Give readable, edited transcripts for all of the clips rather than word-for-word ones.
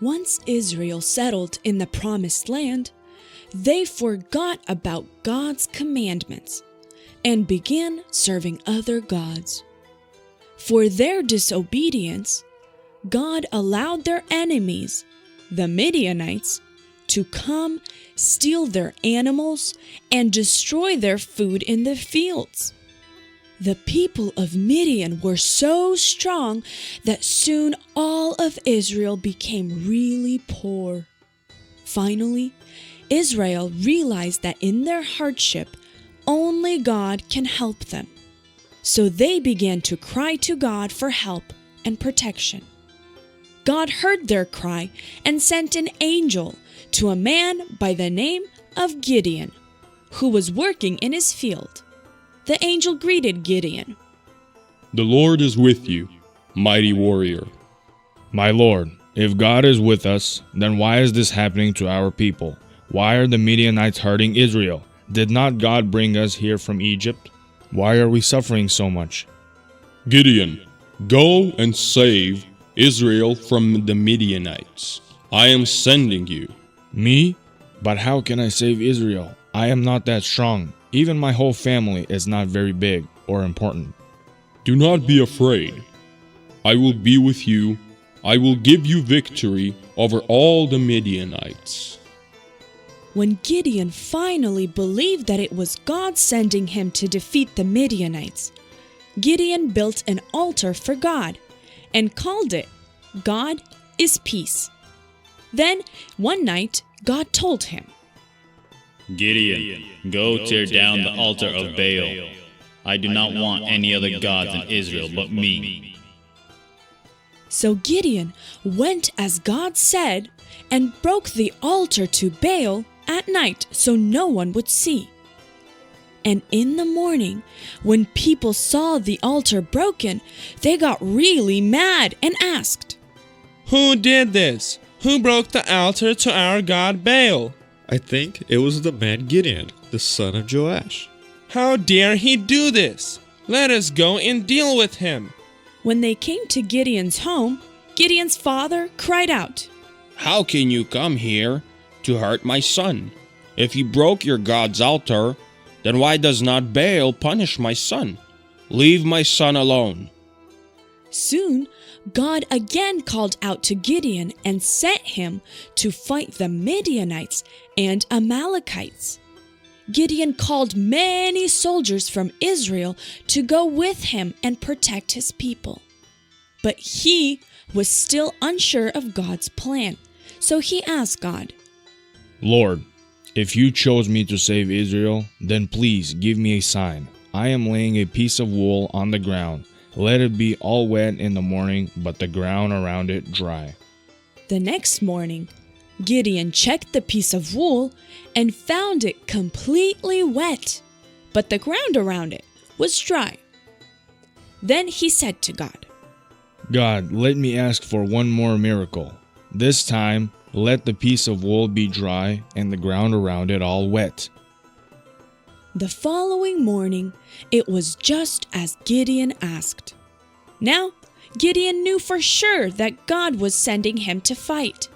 Once Israel settled in the Promised Land, they forgot about God's commandments and began serving other gods. For their disobedience, God allowed their enemies, the Midianites, to come, steal their animals, and destroy their food in the fields. The people of Midian were so strong that soon all of Israel became really poor. Finally, Israel realized that in their hardship, only God can help them. So they began to cry to God for help and protection. God heard their cry and sent an angel to a man by the name of Gideon, who was working in his field. The angel greeted Gideon. "The Lord is with you, mighty warrior." "My Lord, if God is with us, then why is this happening to our people? Why are the Midianites hurting Israel? Did not God bring us here from Egypt? Why are we suffering so much?" "Gideon, go and save Israel from the Midianites. I am sending you." "Me? But how can I save Israel? I am not that strong. Even my whole family is not very big or important." "Do not be afraid. I will be with you. I will give you victory over all the Midianites." When Gideon finally believed that it was God sending him to defeat the Midianites, Gideon built an altar for God and called it, "God is Peace." Then, one night, God told him, "Gideon, go tear down the altar of Baal. I do not want any other gods in Israel but me." So Gideon went as God said and broke the altar to Baal at night so no one would see. And in the morning, when people saw the altar broken, they got really mad and asked, "Who did this? Who broke the altar to our god Baal?" I think it was the man Gideon, the son of Joash. "How dare he do this? Let us go and deal with him." When they came to Gideon's home, Gideon's father cried out, "How can you come here to hurt my son? If he broke your God's altar, then why does not Baal punish my son? Leave my son alone." Soon, God again called out to Gideon and sent him to fight the Midianites and Amalekites. Gideon called many soldiers from Israel to go with him and protect his people. But he was still unsure of God's plan, so he asked God, "Lord, if you chose me to save Israel, then please give me a sign. I am laying a piece of wool on the ground. Let it be all wet in the morning, but the ground around it dry." The next morning, Gideon checked the piece of wool and found it completely wet, but the ground around it was dry. Then he said to God, "God, let me ask for one more miracle. This time, let the piece of wool be dry and the ground around it all wet." The following morning, it was just as Gideon asked. Now, Gideon knew for sure that God was sending him to fight.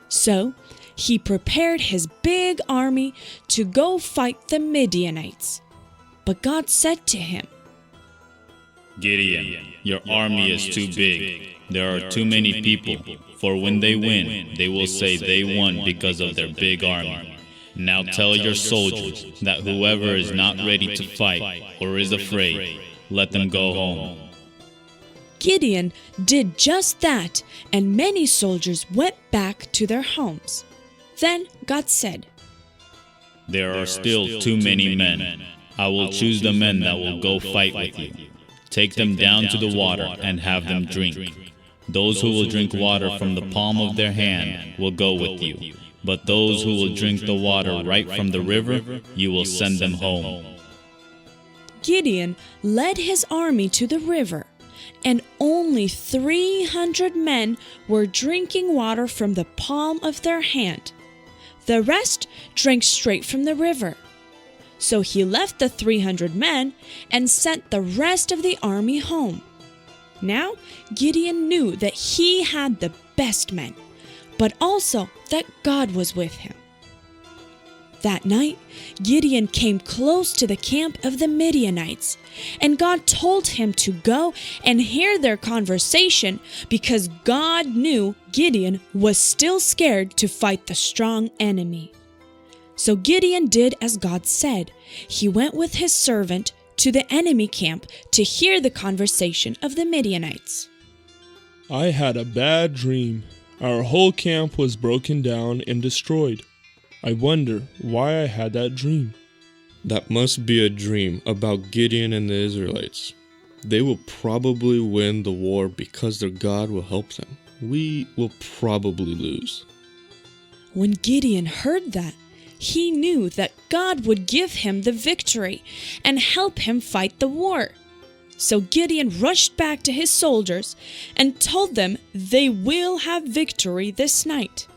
So, he prepared his big army to go fight the Midianites. But God said to him, "Gideon, your army is too big. There are too many people, for when they win, they will say they won because of their big army. Now tell your soldiers that whoever is not ready to fight or is afraid, let them go home." Gideon did just that, and many soldiers went back to their homes. Then God said, "There are still too many men. I will choose the men that will go fight with you. Take them down to the water and have them drink. Those who will drink water from the palm of their hand will go with you. But those who will drink the water right from the river, you will send them home." Gideon led his army to the river, and only 300 men were drinking water from the palm of their hand. The rest drank straight from the river. So he left the 300 men and sent the rest of the army home. Now Gideon knew that he had the best men, but also that God was with him. That night, Gideon came close to the camp of the Midianites, and God told him to go and hear their conversation because God knew Gideon was still scared to fight the strong enemy. So Gideon did as God said. He went with his servant to the enemy camp to hear the conversation of the Midianites. I had a bad dream. Our whole camp was broken down and destroyed. I wonder why I had that dream. That must be a dream about Gideon and the Israelites. They will probably win the war because their God will help them. We will probably lose. When Gideon heard that, he knew that God would give him the victory and help him fight the war. So Gideon rushed back to his soldiers and told them they will have victory this night.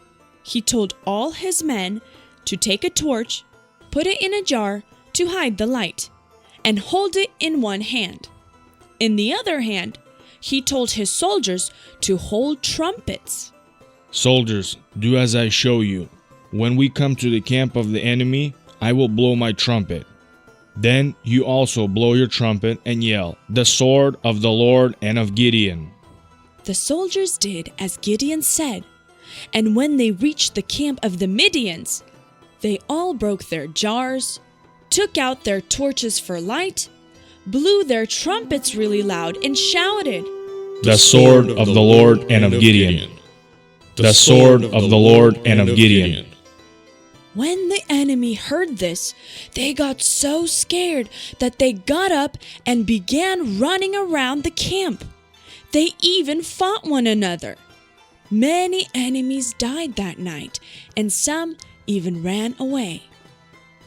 He told all his men to take a torch, put it in a jar to hide the light, and hold it in one hand. In the other hand, he told his soldiers to hold trumpets. Soldiers, do as I show you. When we come to the camp of the enemy, I will blow my trumpet. Then you also blow your trumpet and yell, "The sword of the Lord and of Gideon." The soldiers did as Gideon said, and when they reached the camp of the Midians, they all broke their jars, took out their torches for light, blew their trumpets really loud, and shouted, "The sword of the Lord and of Gideon. The sword of the Lord and of Gideon." When the enemy heard this, they got so scared that they got up and began running around the camp. They even fought one another. Many enemies died that night, and some even ran away.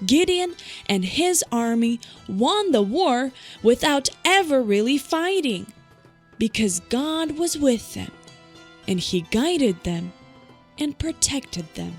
Gideon and his army won the war without ever really fighting, because God was with them, and he guided them and protected them.